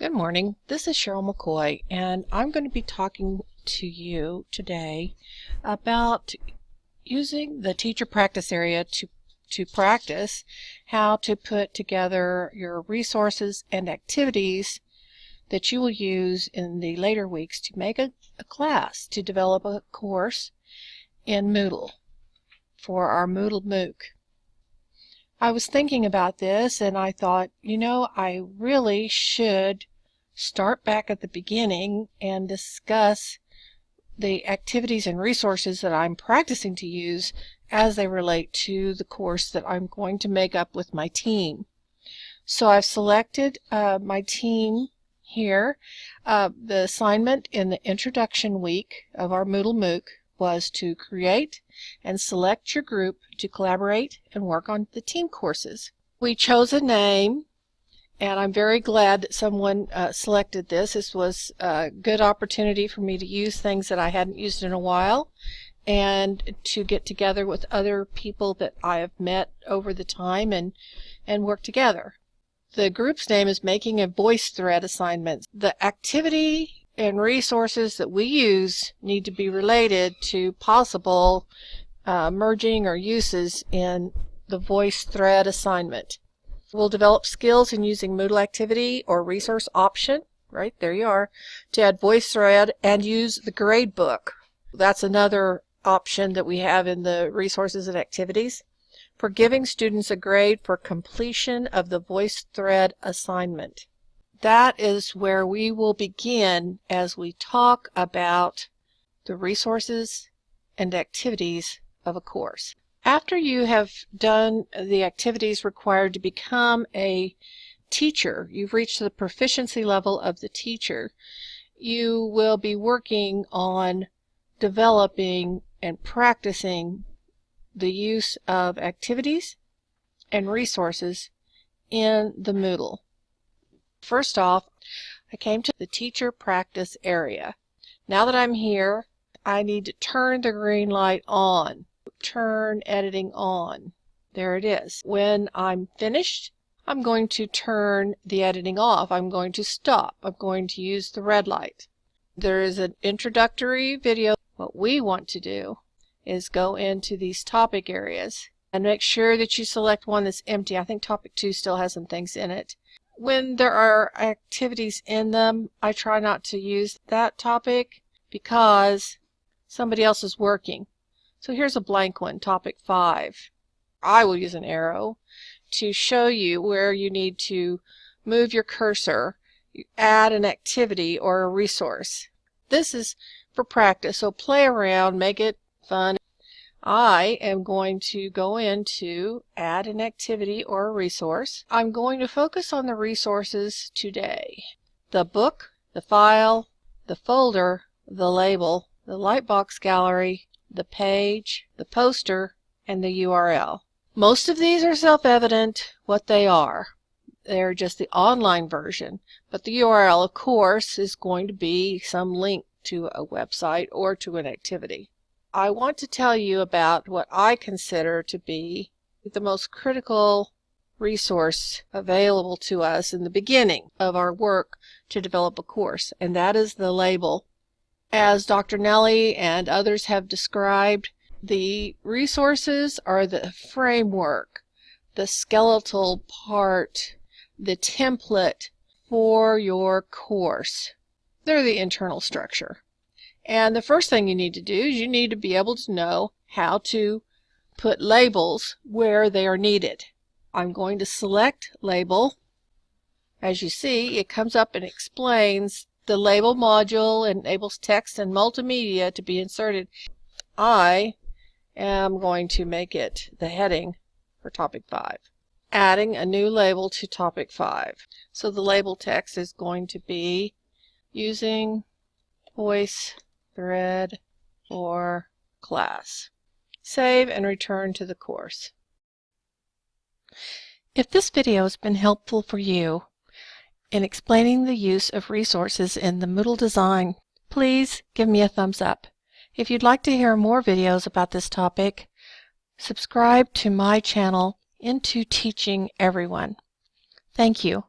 Good morning. This is Sheryl McCoy, and I'm going to be talking to you today about using the teacher practice area to practice how to put together your resources and activities that you will use in the later weeks to make a class, to develop a course in Moodle for our Moodle MOOC. I was thinking about this and I thought, I really should start back at the beginning and discuss the activities and resources that I'm practicing to use as they relate to the course that I'm going to make up with my team. So I've selected my team here. The assignment in the introduction week of our Moodle MOOC was to create and select your group to collaborate and work on the team courses. We chose a name, and I'm very glad that someone selected this. This was a good opportunity for me to use things that I hadn't used in a while and to get together with other people that I have met over the time and work together. The group's name is Making a Voice Thread Assignment. The activity and resources that we use need to be related to possible merging or uses in the voice thread assignment. We'll develop skills in using Moodle activity or resource option, right there you are, to add voice thread and use the grade book. That's another option that we have in the resources and activities for giving students a grade for completion of the voice thread assignment. That is where we will begin as we talk about the resources and activities of a course. After you have done the activities required to become a teacher, you've reached the proficiency level of the teacher, you will be working on developing and practicing the use of activities and resources in the Moodle. First off, I came to the teacher practice area. Now that I'm here, I need to turn the green light on. Turn editing on. There it is. When I'm finished, I'm going to turn the editing off. I'm going to stop. I'm going to use the red light. There is an introductory video. What we want to do is go into these topic areas and make sure that you select one that's empty. I think topic 2 still has some things in it. When there are activities in them, I try not to use that topic because somebody else is working. So here's a blank one, topic 5. I will use an arrow to show you where you need to move your cursor, add an activity or a resource. This is for practice, so play around, make it fun. I am going to go into add an activity or a resource. I'm going to focus on the resources today. The book, the file, the folder, the label, the lightbox gallery, the page, the poster, and the URL. Most of these are self-evident what they are. They're just the online version, but the URL, of course, is going to be some link to a website or to an activity. I want to tell you about what I consider to be the most critical resource available to us in the beginning of our work to develop a course, and that is the label. As Dr. Nellie and others have described, the resources are the framework, the skeletal part, the template for your course. They're the internal structure. And the first thing you need to do is you need to be able to know how to put labels where they are needed. I'm going to select label. As you see, it comes up and explains the label module enables text and multimedia to be inserted. I am going to make it the heading for topic 5. Adding a new label to topic 5. So the label text is going to be using voice thread for class. Save and return to the course. If this video has been helpful for you in explaining the use of resources in the Moodle design, please give me a thumbs up. If you'd like to hear more videos about this topic, subscribe to my channel Into Teaching Everyone. Thank you.